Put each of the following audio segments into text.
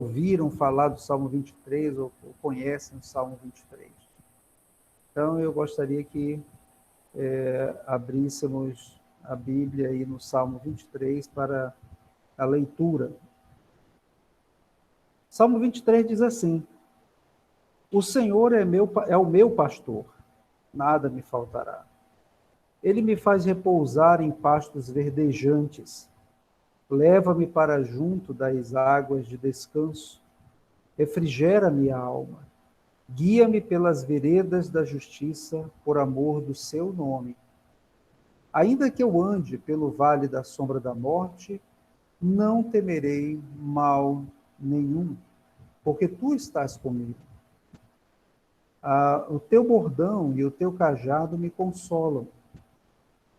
ouviram falar do Salmo 23 ou conhecem o Salmo 23. Então, eu gostaria que abríssemos a Bíblia aí no Salmo 23 para a leitura. Salmo 23 diz assim: O Senhor é o meu pastor, nada me faltará. Ele me faz repousar em pastos verdejantes, leva-me para junto das águas de descanso, refrigera minha alma, guia-me pelas veredas da justiça, por amor do seu nome. Ainda que eu ande pelo vale da sombra da morte, não temerei mal nenhum, porque tu estás comigo. O teu bordão e o teu cajado me consolam.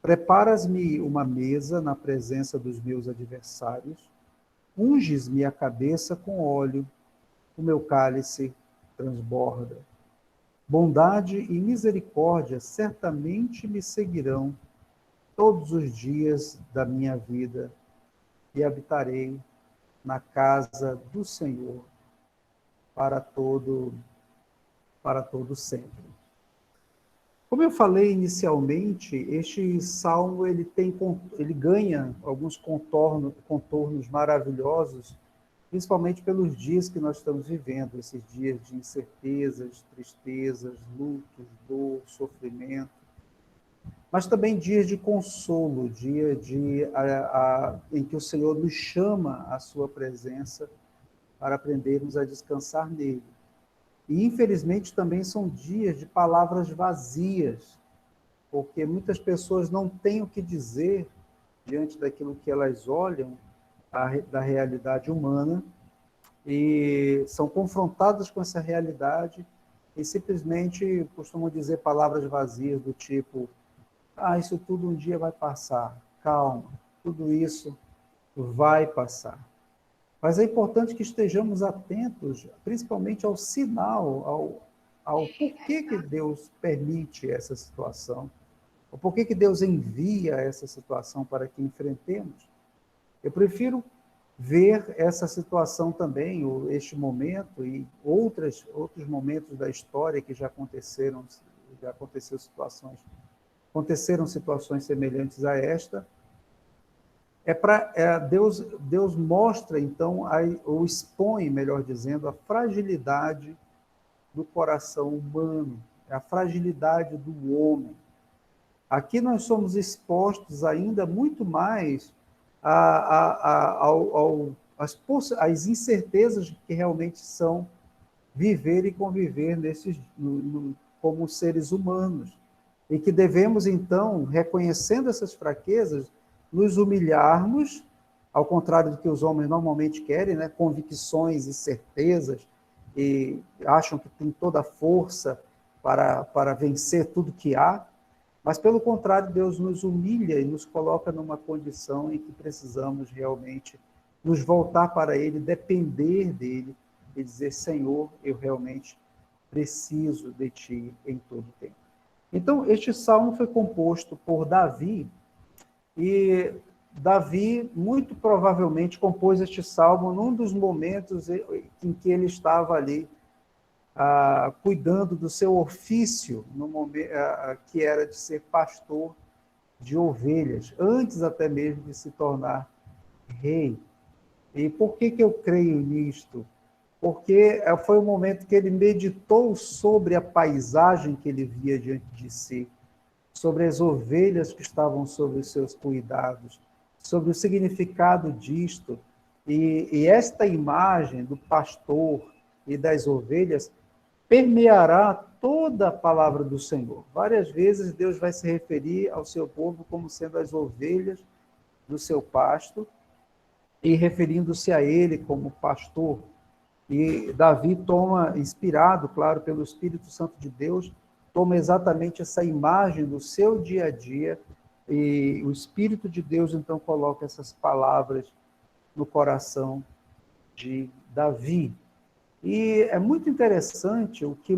Preparas-me uma mesa na presença dos meus adversários, unges-me a cabeça com óleo, o meu cálice transborda. Bondade e misericórdia certamente me seguirão todos os dias da minha vida e habitarei na casa do Senhor para todo sempre. Como eu falei inicialmente, este salmo ele ganha alguns contornos maravilhosos, principalmente pelos dias que nós estamos vivendo, esses dias de incertezas, tristezas, lutos, dor, sofrimento, mas também dias de consolo, em que o Senhor nos chama à sua presença para aprendermos a descansar nele. E, infelizmente, também são dias de palavras vazias, porque muitas pessoas não têm o que dizer diante daquilo que elas olham da realidade humana e são confrontadas com essa realidade e simplesmente costumam dizer palavras vazias do tipo: isso tudo um dia vai passar, calma, tudo isso vai passar. Mas é importante que estejamos atentos, principalmente ao sinal, ao porquê que Deus permite essa situação, o porquê que Deus envia essa situação para que enfrentemos. Eu prefiro ver essa situação também, este momento e outros momentos da história que já aconteceram situações semelhantes a esta. Deus mostra, então, ou expõe, melhor dizendo, a fragilidade do coração humano, a fragilidade do homem. Aqui nós somos expostos ainda muito mais às incertezas que realmente são viver e conviver como seres humanos. E que devemos, então, reconhecendo essas fraquezas, nos humilharmos, ao contrário do que os homens normalmente querem, né? Convicções e certezas, e acham que tem toda a força para vencer tudo que há, mas, pelo contrário, Deus nos humilha e nos coloca numa condição em que precisamos realmente nos voltar para Ele, depender dEle e dizer: Senhor, eu realmente preciso de Ti em todo o tempo. Então, este salmo foi composto por Davi, e Davi, muito provavelmente, compôs este salmo num dos momentos em que ele estava ali cuidando do seu ofício, no momento, que era de ser pastor de ovelhas, antes até mesmo de se tornar rei. E por que eu creio nisto? Porque foi o momento que ele meditou sobre a paisagem que ele via diante de si, sobre as ovelhas que estavam sob os seus cuidados, sobre o significado disto. E esta imagem do pastor e das ovelhas permeará toda a palavra do Senhor. Várias vezes Deus vai se referir ao seu povo como sendo as ovelhas do seu pasto e referindo-se a ele como pastor. E Davi toma, inspirado, claro, pelo Espírito Santo de Deus, toma exatamente essa imagem do seu dia a dia e o Espírito de Deus, então, coloca essas palavras no coração de Davi. E é muito interessante o que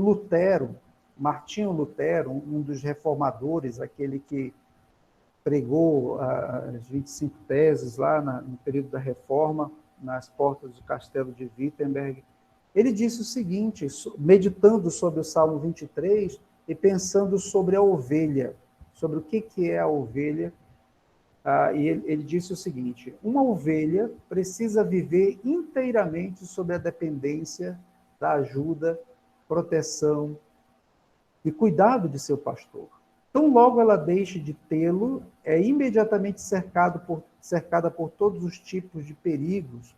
Martinho Lutero, um dos reformadores, aquele que pregou as 25 teses lá no período da Reforma, nas portas do castelo de Wittenberg, ele disse o seguinte, meditando sobre o Salmo 23 e pensando sobre a ovelha, sobre o que é a ovelha, e ele disse o seguinte: uma ovelha precisa viver inteiramente sob a dependência da ajuda, proteção e cuidado de seu pastor. Tão logo ela deixe de tê-lo, é imediatamente cercada por todos os tipos de perigos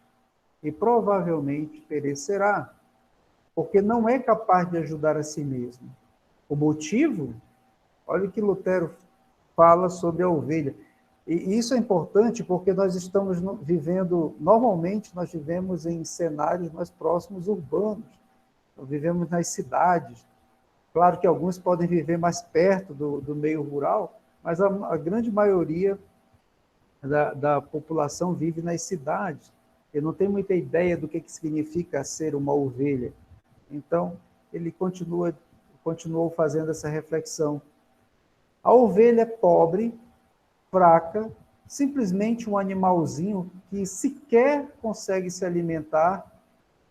e provavelmente perecerá, porque não é capaz de ajudar a si mesma. O motivo? Olha o que Lutero fala sobre a ovelha. E isso é importante porque nós estamos vivendo, normalmente nós vivemos em cenários mais próximos urbanos, nós vivemos nas cidades. Claro que alguns podem viver mais perto do meio rural, mas a grande maioria da população vive nas cidades. E não tem muita ideia do que significa ser uma ovelha. Então, ele continuou fazendo essa reflexão. A ovelha é pobre, fraca, simplesmente um animalzinho que sequer consegue se alimentar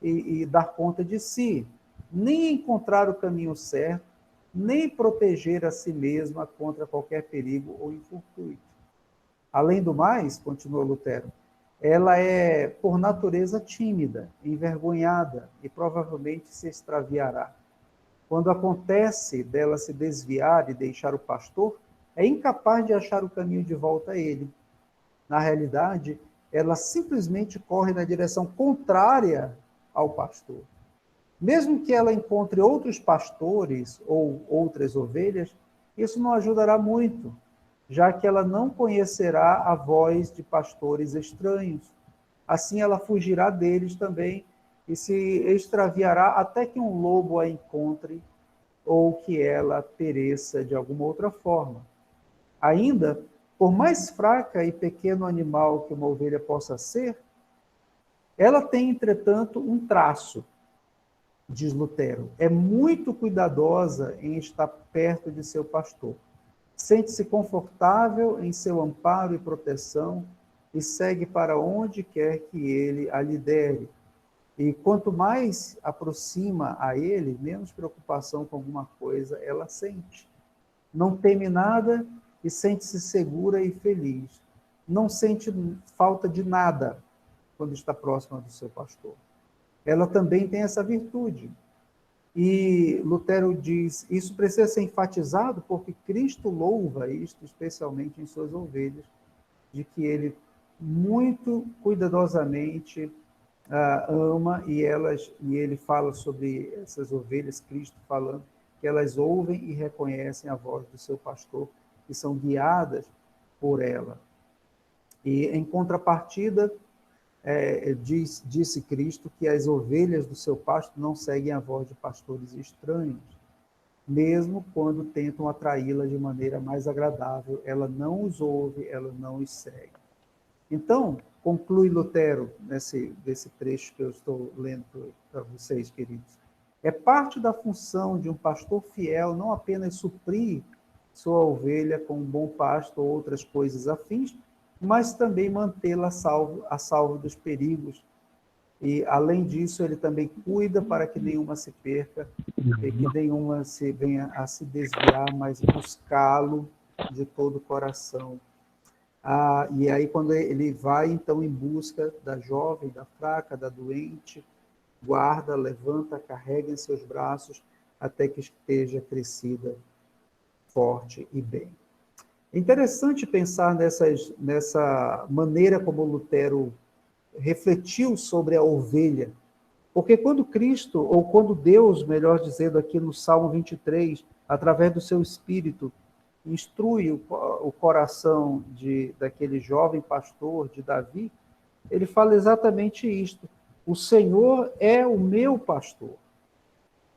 e dar conta de si, nem encontrar o caminho certo, nem proteger a si mesma contra qualquer perigo ou infortúnio. Além do mais, continuou Lutero, ela é, por natureza, tímida, envergonhada e provavelmente se extraviará. Quando acontece dela se desviar e deixar o pastor, é incapaz de achar o caminho de volta a ele. Na realidade, ela simplesmente corre na direção contrária ao pastor. Mesmo que ela encontre outros pastores ou outras ovelhas, isso não ajudará muito, já que ela não conhecerá a voz de pastores estranhos. Assim, ela fugirá deles também e se extraviará até que um lobo a encontre ou que ela pereça de alguma outra forma. Ainda, por mais fraca e pequeno animal que uma ovelha possa ser, ela tem, entretanto, um traço, diz Lutero. É muito cuidadosa em estar perto de seu pastor. Sente-se confortável em seu amparo e proteção e segue para onde quer que ele a lidere. E quanto mais aproxima a ele, menos preocupação com alguma coisa ela sente. Não teme nada e sente-se segura e feliz. Não sente falta de nada quando está próxima do seu pastor. Ela também tem essa virtude. E Lutero diz, isso precisa ser enfatizado porque Cristo louva isto, especialmente em suas ovelhas, de que ele muito cuidadosamente ama e ele fala sobre essas ovelhas, Cristo falando, que elas ouvem e reconhecem a voz do seu pastor e são guiadas por ela. E em contrapartida, disse Cristo que as ovelhas do seu pasto não seguem a voz de pastores estranhos, mesmo quando tentam atraí-la de maneira mais agradável, ela não os ouve, ela não os segue. Então, conclui Lutero, desse trecho que eu estou lendo para vocês, queridos, é parte da função de um pastor fiel não apenas suprir sua ovelha com um bom pasto ou outras coisas afins, mas também mantê-la a salvo dos perigos. E, além disso, ele também cuida para que nenhuma se perca, e que nenhuma venha a se desviar, mas buscá-lo de todo o coração. E aí, quando ele vai, então, em busca da jovem, da fraca, da doente, guarda, levanta, carrega em seus braços, até que esteja crescida, forte e bem. É interessante pensar nessa maneira como Lutero refletiu sobre a ovelha, porque quando Cristo, ou quando Deus, melhor dizendo aqui no Salmo 23, através do seu Espírito, instrui o coração daquele jovem pastor, de Davi, ele fala exatamente isto: o Senhor é o meu pastor,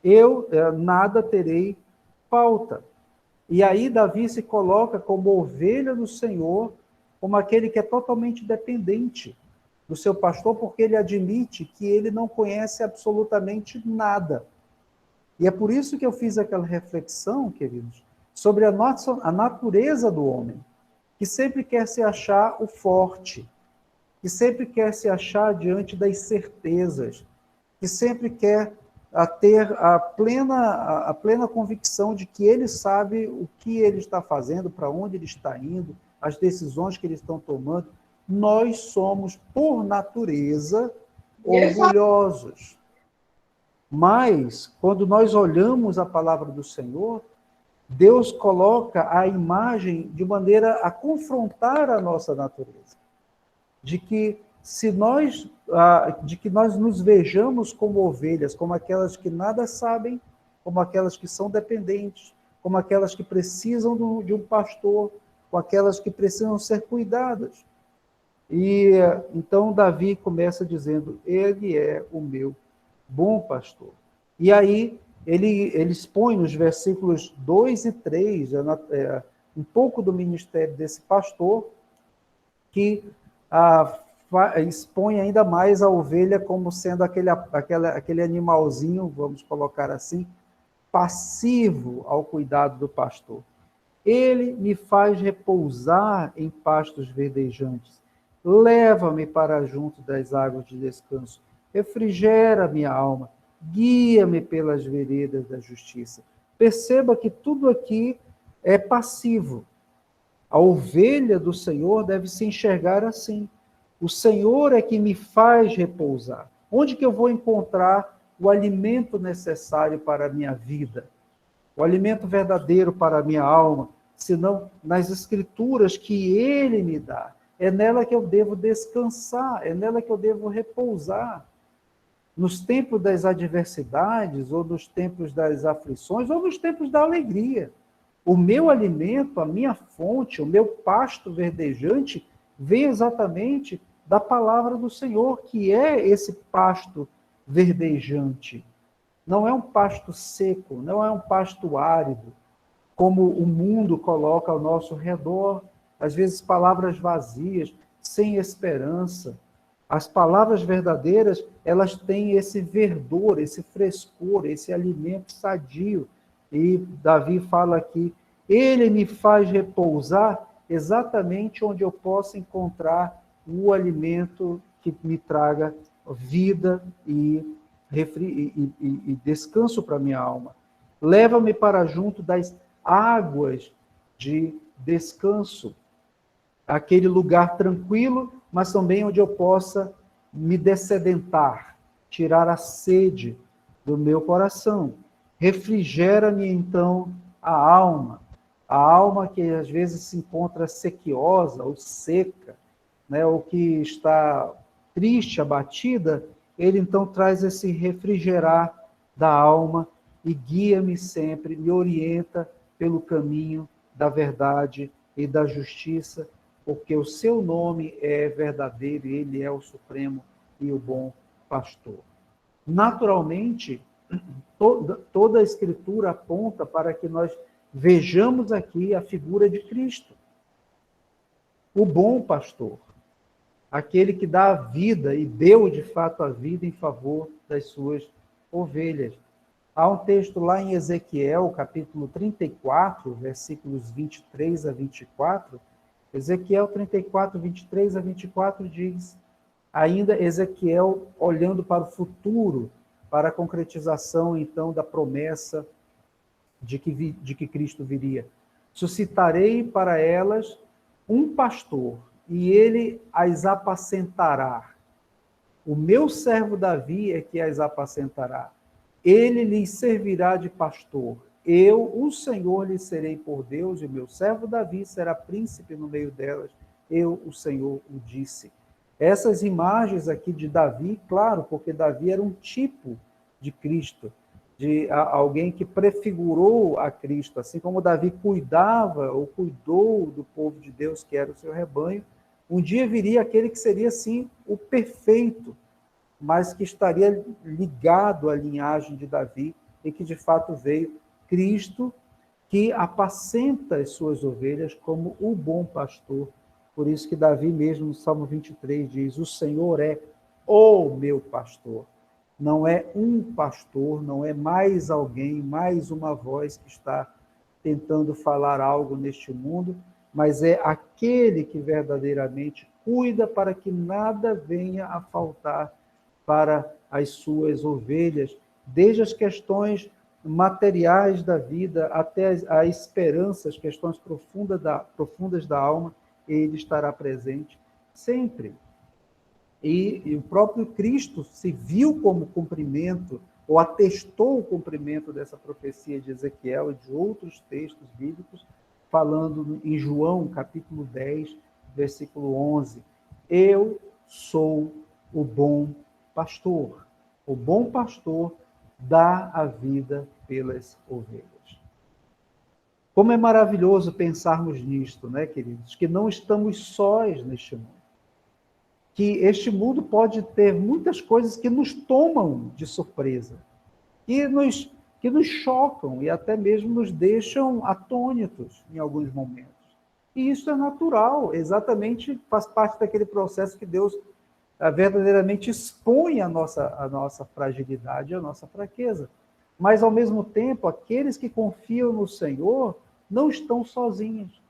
eu nada terei falta. E aí Davi se coloca como ovelha do Senhor, como aquele que é totalmente dependente do seu pastor, porque ele admite que ele não conhece absolutamente nada. E é por isso que eu fiz aquela reflexão, queridos, sobre a natureza do homem, que sempre quer se achar o forte, que sempre quer se achar diante das certezas, que sempre quer ter a plena convicção de que ele sabe o que ele está fazendo, para onde ele está indo, as decisões que eles estão tomando. Nós somos, por natureza, orgulhosos. Mas, quando nós olhamos a palavra do Senhor, Deus coloca a imagem de maneira a confrontar a nossa natureza. De que nós nos vejamos como ovelhas, como aquelas que nada sabem, como aquelas que são dependentes, como aquelas que precisam de um pastor, como aquelas que precisam ser cuidadas. E então Davi começa dizendo: ele é o meu bom pastor. E aí ele expõe nos versículos 2 e 3 um pouco do ministério desse pastor, que expõe ainda mais a ovelha como sendo aquele animalzinho, vamos colocar assim, passivo ao cuidado do pastor. Ele me faz repousar em pastos verdejantes, leva-me para junto das águas de descanso, refrigera minha alma, guia-me pelas veredas da justiça. Perceba que tudo aqui é passivo. A ovelha do Senhor deve se enxergar assim. O Senhor é que me faz repousar. Onde que eu vou encontrar o alimento necessário para a minha vida? O alimento verdadeiro para a minha alma, senão nas escrituras que Ele me dá. É nela que eu devo descansar, é nela que eu devo repousar. Nos tempos das adversidades, ou nos tempos das aflições, ou nos tempos da alegria. O meu alimento, a minha fonte, o meu pasto verdejante, vem exatamente da palavra do Senhor, que é esse pasto verdejante. Não é um pasto seco, não é um pasto árido, como o mundo coloca ao nosso redor, às vezes palavras vazias, sem esperança. As palavras verdadeiras, elas têm esse verdor, esse frescor, esse alimento sadio. E Davi fala aqui: ele me faz repousar exatamente onde eu possa encontrar o alimento que me traga vida e descanso para a minha alma. Leva-me para junto das águas de descanso, aquele lugar tranquilo, mas também onde eu possa me dessedentar, tirar a sede do meu coração. Refrigera-me, então, a alma que às vezes se encontra sequiosa ou seca, né, ou que está triste, abatida. Ele então traz esse refrigerar da alma e guia-me sempre, me orienta pelo caminho da verdade e da justiça, porque o seu nome é verdadeiro e ele é o supremo e o bom pastor. Naturalmente, toda a Escritura aponta para que nós vejamos aqui a figura de Cristo, o bom pastor, aquele que dá a vida e deu de fato a vida em favor das suas ovelhas. Há um texto lá em Ezequiel, capítulo 34, versículos 23 a 24. Ezequiel 34, 23 a 24 diz, ainda Ezequiel olhando para o futuro, para a concretização, então, da promessa de que Cristo viria. Suscitarei para elas um pastor, e ele as apacentará. O meu servo Davi é que as apacentará. Ele lhes servirá de pastor. Eu, o Senhor, lhes serei por Deus, e o meu servo Davi será príncipe no meio delas. Eu, o Senhor, o disse. Essas imagens aqui de Davi, claro, porque Davi era um tipo de Cristo, de alguém que prefigurou a Cristo, assim como Davi cuidava ou cuidou do povo de Deus, que era o seu rebanho. Um dia viria aquele que seria, sim, o perfeito, mas que estaria ligado à linhagem de Davi e que, de fato, veio Cristo, que apacenta as suas ovelhas como o bom pastor. Por isso que Davi mesmo, no Salmo 23, diz, o Senhor é o meu pastor. Não é um pastor, não é mais alguém, mais uma voz que está tentando falar algo neste mundo, mas é aquele que verdadeiramente cuida para que nada venha a faltar para as suas ovelhas, desde as questões materiais da vida até a esperança, as questões profundas da alma, ele estará presente sempre. E o próprio Cristo se viu como cumprimento, ou atestou o cumprimento dessa profecia de Ezequiel e de outros textos bíblicos, falando em João, capítulo 10, versículo 11. Eu sou o bom pastor. O bom pastor dá a vida pelas ovelhas. Como é maravilhoso pensarmos nisto, né, queridos? Que não estamos sós neste mundo. Que este mundo pode ter muitas coisas que nos tomam de surpresa, que nos chocam e até mesmo nos deixam atônitos em alguns momentos. E isso é natural, exatamente faz parte daquele processo que Deus verdadeiramente expõe a nossa fragilidade, a nossa fraqueza. Mas, ao mesmo tempo, aqueles que confiam no Senhor não estão sozinhos.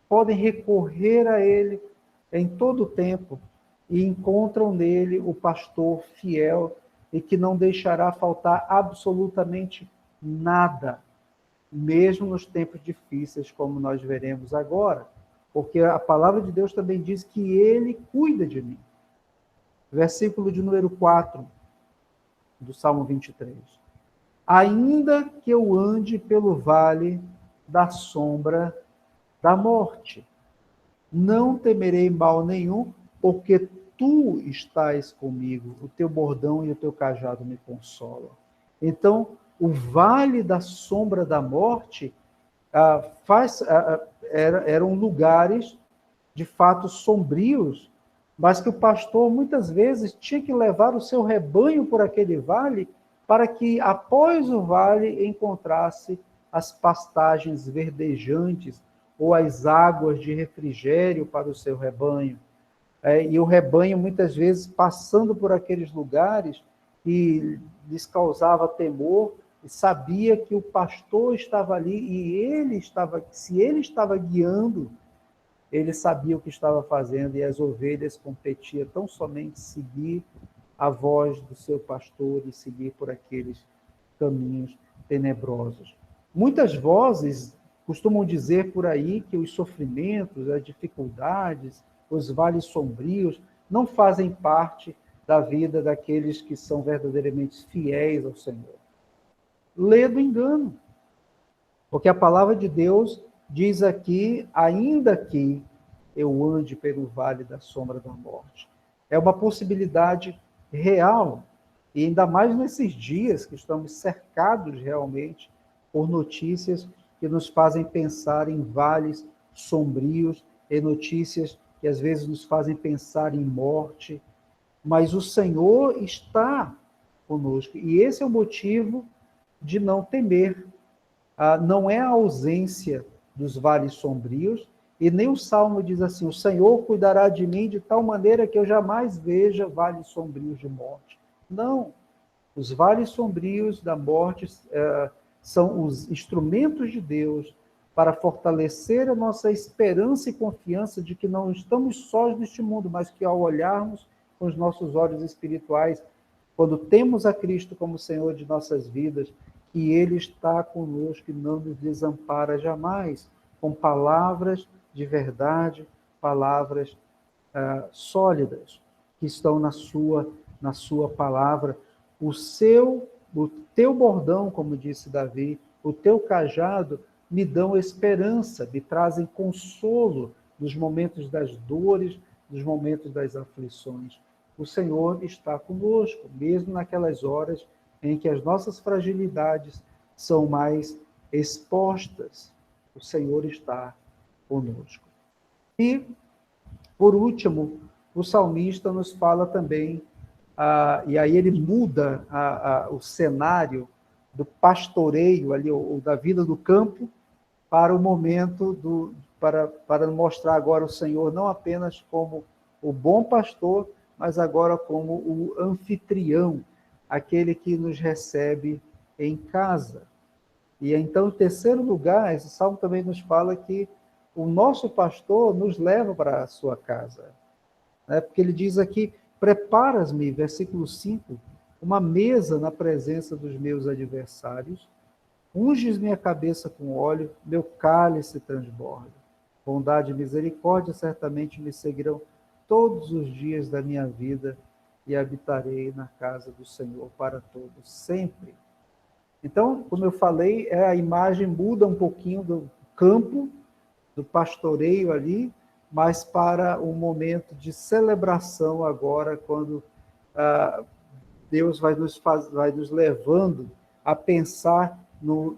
Podem recorrer a Ele em todo o tempo e encontram nele o pastor fiel e que não deixará faltar absolutamente nada, mesmo nos tempos difíceis, como nós veremos agora. Porque a palavra de Deus também diz que Ele cuida de mim. Versículo de número 4 do Salmo 23. Ainda que eu ande pelo vale da sombra da morte, não temerei mal nenhum, porque tu estás comigo, o teu bordão e o teu cajado me consolam. Então, o vale da sombra da morte eram lugares, de fato, sombrios, mas que o pastor, muitas vezes, tinha que levar o seu rebanho por aquele vale, para que, após o vale, encontrasse as pastagens verdejantes ou as águas de refrigério para o seu rebanho. E o rebanho, muitas vezes, passando por aqueles lugares que lhes causava temor, e sabia que o pastor estava ali e se ele estava guiando, ele sabia o que estava fazendo, e as ovelhas competiam tão somente seguir a voz do seu pastor e seguir por aqueles caminhos tenebrosos. Muitas vozes costumam dizer por aí que os sofrimentos, as dificuldades, os vales sombrios não fazem parte da vida daqueles que são verdadeiramente fiéis ao Senhor. Lê do engano. Porque a palavra de Deus diz aqui, ainda que eu ande pelo vale da sombra da morte. É uma possibilidade real, e ainda mais nesses dias que estamos cercados realmente por notícias que nos fazem pensar em vales sombrios, e notícias que às vezes nos fazem pensar em morte, mas o Senhor está conosco, e esse é o motivo de não temer. Não é a ausência dos vales sombrios, e nem o Salmo diz assim, o Senhor cuidará de mim de tal maneira que eu jamais veja vales sombrios de morte. Não, os vales sombrios da morte são os instrumentos de Deus para fortalecer a nossa esperança e confiança de que não estamos sós neste mundo, mas que ao olharmos com os nossos olhos espirituais, quando temos a Cristo como Senhor de nossas vidas, que Ele está conosco e não nos desampara jamais, com palavras de verdade, palavras sólidas, que estão na sua palavra. O teu bordão, como disse Davi, o teu cajado me dão esperança, me trazem consolo nos momentos das dores, nos momentos das aflições. O Senhor está conosco, mesmo naquelas horas em que as nossas fragilidades são mais expostas. O Senhor está conosco. E, por último, o salmista nos fala também, e aí ele muda o cenário do pastoreio, ali, ou da vida do campo, para o momento, para mostrar agora o Senhor não apenas como o bom pastor, mas agora como o anfitrião, aquele que nos recebe em casa. E então, em terceiro lugar, esse salmo também nos fala que o nosso pastor nos leva para a sua casa. Né? Porque ele diz aqui, preparas-me, versículo 5, uma mesa na presença dos meus adversários, unges minha cabeça com óleo, meu cálice transborda. Bondade e misericórdia certamente me seguirão todos os dias da minha vida e habitarei na casa do Senhor para todos, sempre. Então, como eu falei, a imagem muda um pouquinho do campo, do pastoreio ali, mas para um momento de celebração agora, quando Deus vai nos levando a pensar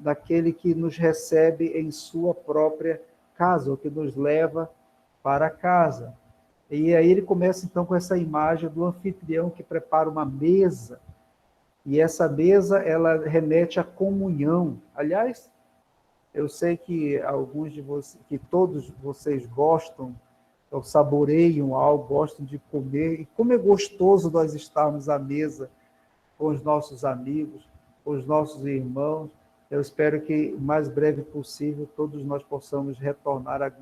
naquele que nos recebe em sua própria casa, ou que nos leva para casa. E aí ele começa então com essa imagem do anfitrião que prepara uma mesa, e essa mesa ela remete à comunhão. Aliás, eu sei que alguns de vocês, que todos vocês gostam, ou saboreiam algo, gostam de comer, e como é gostoso nós estarmos à mesa com os nossos amigos, com os nossos irmãos. Eu espero que o mais breve possível todos nós possamos retornar a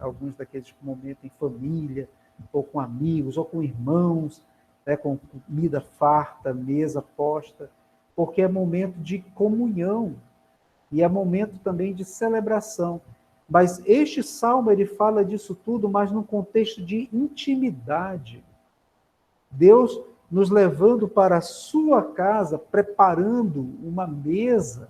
alguns daqueles momentos em família, ou com amigos, ou com irmãos, né, com comida farta, mesa posta, porque é momento de comunhão e é momento também de celebração. Mas este salmo ele fala disso tudo, mas num contexto de intimidade. Deus nos levando para a sua casa, preparando uma mesa.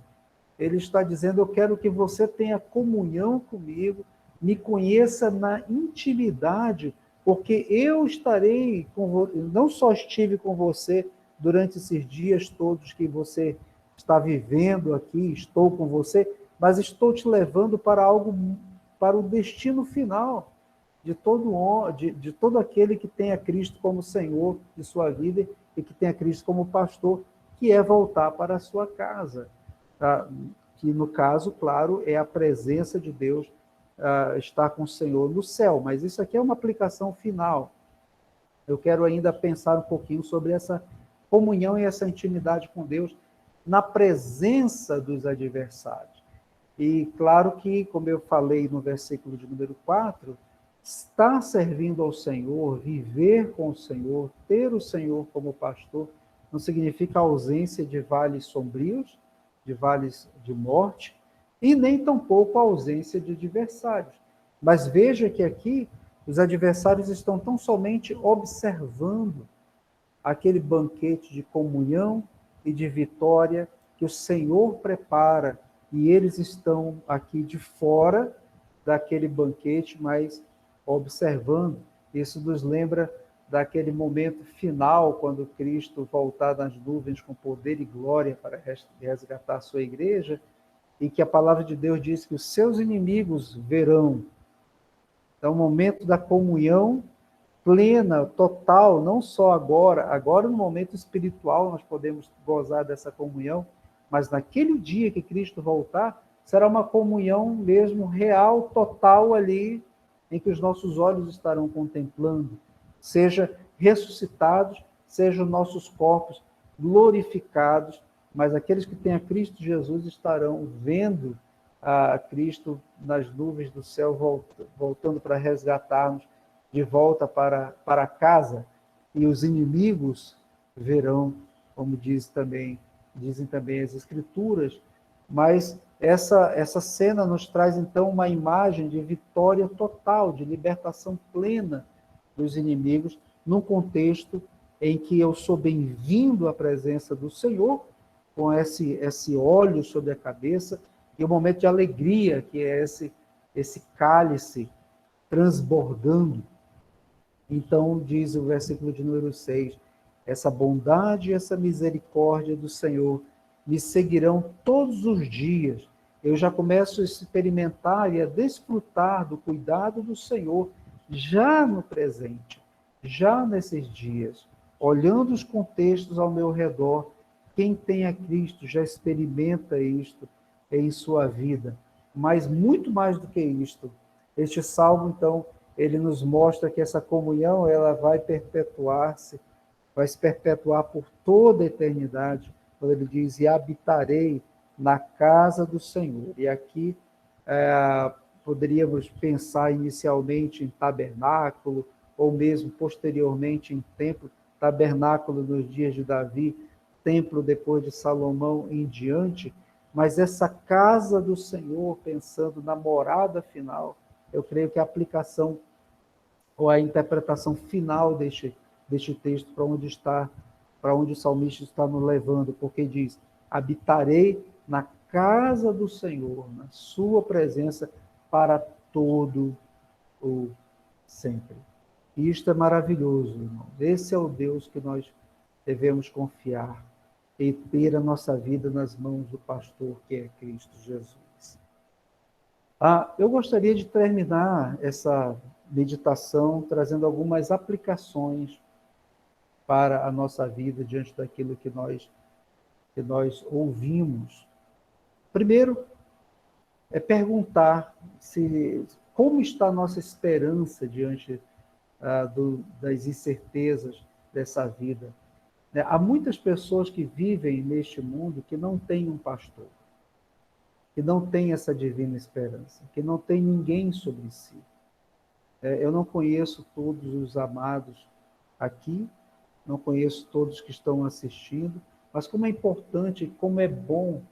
Ele está dizendo, eu quero que você tenha comunhão comigo, me conheça na intimidade, porque eu estarei com você, não só estive com você durante esses dias todos que você está vivendo aqui, estou com você, mas estou te levando para algo, para o destino final de todo aquele que tem a Cristo como Senhor de sua vida e que tem a Cristo como pastor, que é voltar para a sua casa. Que no caso, claro, é a presença de Deus, estar com o Senhor no céu, mas isso aqui é uma aplicação final. Eu quero ainda pensar um pouquinho sobre essa comunhão e essa intimidade com Deus na presença dos adversários. E claro que, como eu falei no versículo de número 4, estar servindo ao Senhor, viver com o Senhor, ter o Senhor como pastor, não significa ausência de vales sombrios, de vales de morte, e nem tampouco a ausência de adversários. Mas veja que aqui os adversários estão tão somente observando aquele banquete de comunhão e de vitória que o Senhor prepara, e eles estão aqui de fora daquele banquete, mas observando. Isso nos lembra daquele momento final, quando Cristo voltar nas nuvens com poder e glória para resgatar a sua igreja, e que a palavra de Deus diz que os seus inimigos verão. Então, o momento da comunhão plena, total, não só agora no momento espiritual nós podemos gozar dessa comunhão, mas naquele dia que Cristo voltar, será uma comunhão mesmo real, total ali, em que os nossos olhos estarão contemplando, seja ressuscitados, sejam nossos corpos glorificados, mas aqueles que têm a Cristo Jesus estarão vendo a Cristo nas nuvens do céu, voltando para resgatar-nos de volta para casa, e os inimigos verão, como dizem também as Escrituras, mas essa cena nos traz, então, uma imagem de vitória total, de libertação plena dos inimigos, num contexto em que eu sou bem-vindo à presença do Senhor, com esse óleo sobre a cabeça, e o momento de alegria, que é esse cálice transbordando. Então, diz o versículo de número 6, essa bondade e essa misericórdia do Senhor me seguirão todos os dias. Eu já começo a experimentar e a desfrutar do cuidado do Senhor já no presente, já nesses dias, olhando os contextos ao meu redor. Quem tem a Cristo já experimenta isto em sua vida, mas muito mais do que isto. Este salmo, então, ele nos mostra que essa comunhão ela vai se perpetuar por toda a eternidade, quando ele diz, e habitarei na casa do Senhor. E aqui, poderíamos pensar inicialmente em tabernáculo, ou mesmo posteriormente em templo, tabernáculo nos dias de Davi, templo depois de Salomão em diante, mas essa casa do Senhor, pensando na morada final, eu creio que a aplicação ou a interpretação final deste texto para onde o salmista está nos levando, porque diz: habitarei na casa do Senhor, na sua presença para todo o sempre. E isto é maravilhoso, irmão. Esse é o Deus que nós devemos confiar e ter a nossa vida nas mãos do pastor, que é Cristo Jesus. Eu gostaria de terminar essa meditação trazendo algumas aplicações para a nossa vida diante daquilo que nós ouvimos. Primeiro, é perguntar como está a nossa esperança diante das incertezas dessa vida. Há muitas pessoas que vivem neste mundo que não têm um pastor, que não têm essa divina esperança, que não tem ninguém sobre si. Eu não conheço todos os amados aqui, não conheço todos que estão assistindo, mas como é importante, como é bom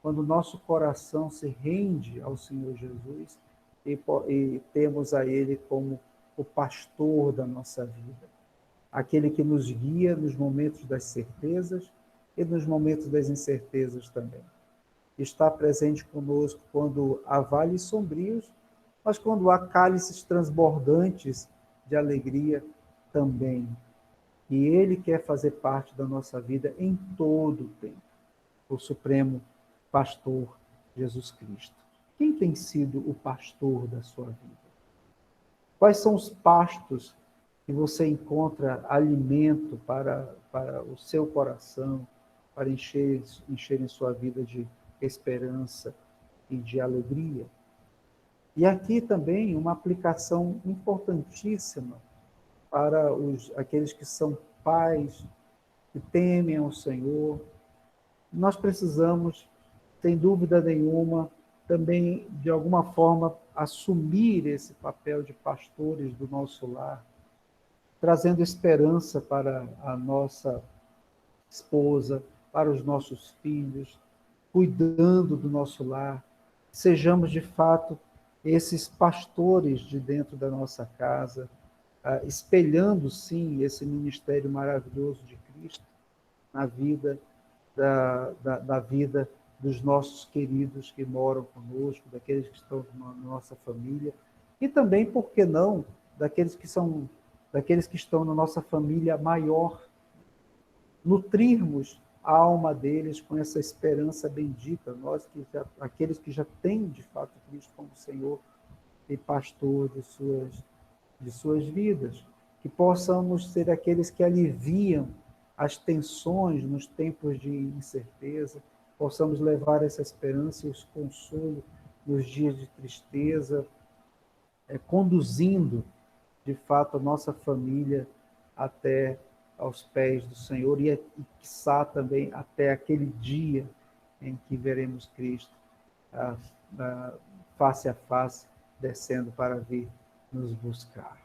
quando o nosso coração se rende ao Senhor Jesus e temos a Ele como o pastor da nossa vida, aquele que nos guia nos momentos das certezas e nos momentos das incertezas também. Está presente conosco quando há vales sombrios, mas quando há cálices transbordantes de alegria também. E Ele quer fazer parte da nossa vida em todo o tempo. O Supremo Pastor Jesus Cristo. Quem tem sido o pastor da sua vida? Quais são os pastos que você encontra alimento para o seu coração, para encherem sua vida de esperança e de alegria? E aqui também uma aplicação importantíssima para aqueles que são pais, que temem ao Senhor. Nós precisamos, sem dúvida nenhuma, também, de alguma forma, assumir esse papel de pastores do nosso lar, trazendo esperança para a nossa esposa, para os nossos filhos, cuidando do nosso lar. Sejamos, de fato, esses pastores de dentro da nossa casa, espelhando, sim, esse ministério maravilhoso de Cristo na vida da vida dos nossos queridos que moram conosco, daqueles que estão na nossa família, e também, por que não, daqueles que estão na nossa família maior, nutrirmos a alma deles com essa esperança bendita, aqueles que já têm, de fato, Cristo como Senhor e pastor de suas vidas, que possamos ser aqueles que aliviam as tensões nos tempos de incerteza, possamos levar essa esperança e esse consolo nos dias de tristeza, conduzindo, de fato, a nossa família até aos pés do Senhor e quiçá também até aquele dia em que veremos Cristo face a face, descendo para vir nos buscar.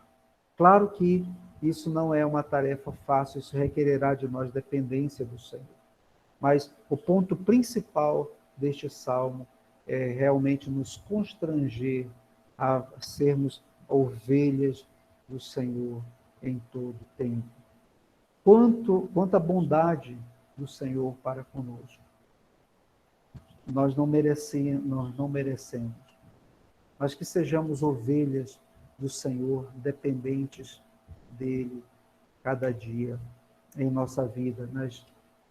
Claro que isso não é uma tarefa fácil, isso requererá de nós dependência do Senhor. Mas o ponto principal deste salmo é realmente nos constranger a sermos ovelhas do Senhor em todo o tempo. Quanta bondade do Senhor para conosco. Nós não merecemos, mas que sejamos ovelhas do Senhor, dependentes dele cada dia em nossa vida,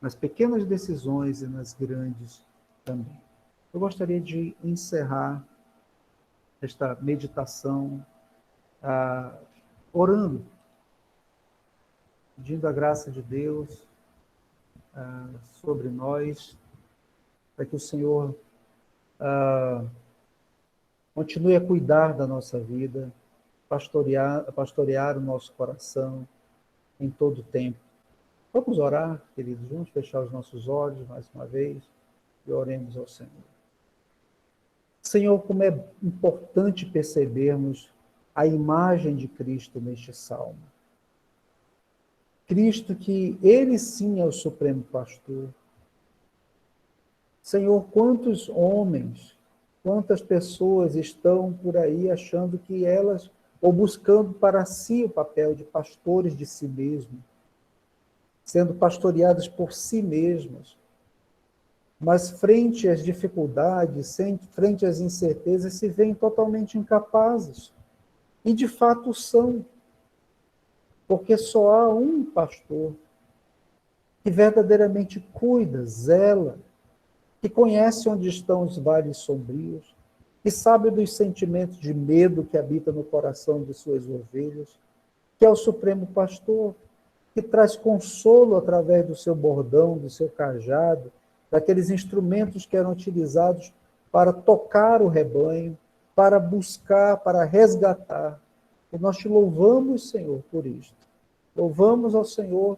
nas pequenas decisões e nas grandes também. Eu gostaria de encerrar esta meditação orando, pedindo a graça de Deus sobre nós, para que o Senhor continue a cuidar da nossa vida, pastorear o nosso coração em todo o tempo. Vamos orar, queridos, vamos fechar os nossos olhos mais uma vez e oremos ao Senhor. Senhor, como é importante percebermos a imagem de Cristo neste salmo. Cristo que ele sim é o supremo pastor. Senhor, quantos homens, quantas pessoas estão por aí achando que elas, ou buscando para si o papel de pastores de si mesmos, sendo pastoreadas por si mesmas, mas frente às dificuldades, frente às incertezas, se veem totalmente incapazes. E de fato são, porque só há um pastor que verdadeiramente cuida, zela, que conhece onde estão os vales sombrios, que sabe dos sentimentos de medo que habitam no coração de suas ovelhas, que é o Supremo Pastor, que traz consolo através do seu bordão, do seu cajado, daqueles instrumentos que eram utilizados para tocar o rebanho, para buscar, para resgatar. E nós te louvamos, Senhor, por isto. Louvamos ao Senhor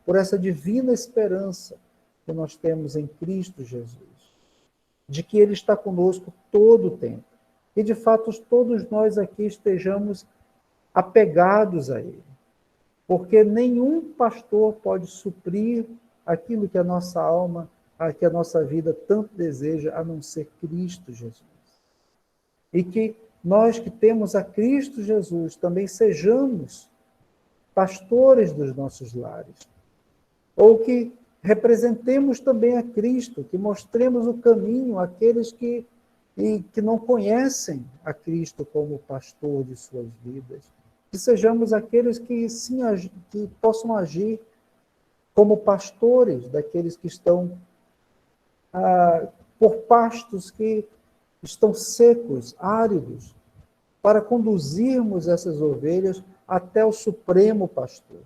por essa divina esperança que nós temos em Cristo Jesus, de que Ele está conosco todo o tempo. E, de fato, todos nós aqui estejamos apegados a Ele, porque nenhum pastor pode suprir aquilo que a nossa alma, que a nossa vida tanto deseja, a não ser Cristo Jesus. E que nós que temos a Cristo Jesus também sejamos pastores dos nossos lares, ou que representemos também a Cristo, que mostremos o caminho àqueles que não conhecem a Cristo como pastor de suas vidas, que sejamos aqueles que, sim, que possam agir como pastores daqueles que estão por pastos que estão secos, áridos, para conduzirmos essas ovelhas até o Supremo Pastor,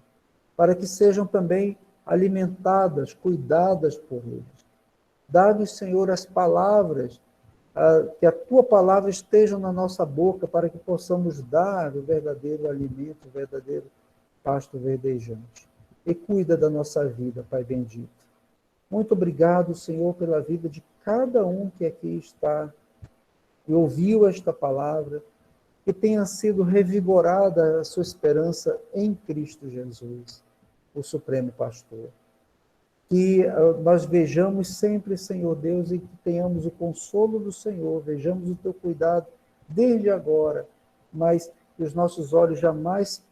para que sejam também alimentadas, cuidadas por eles. Dá-nos, Senhor, as palavras, que a Tua palavra esteja na nossa boca, para que possamos dar o verdadeiro alimento, o verdadeiro pasto verdejante. E cuida da nossa vida, Pai bendito. Muito obrigado, Senhor, pela vida de cada um que aqui está e ouviu esta palavra, que tenha sido revigorada a sua esperança em Cristo Jesus, o Supremo Pastor. Que nós vejamos sempre, Senhor Deus, e que tenhamos o consolo do Senhor, vejamos o Teu cuidado desde agora, mas que os nossos olhos jamais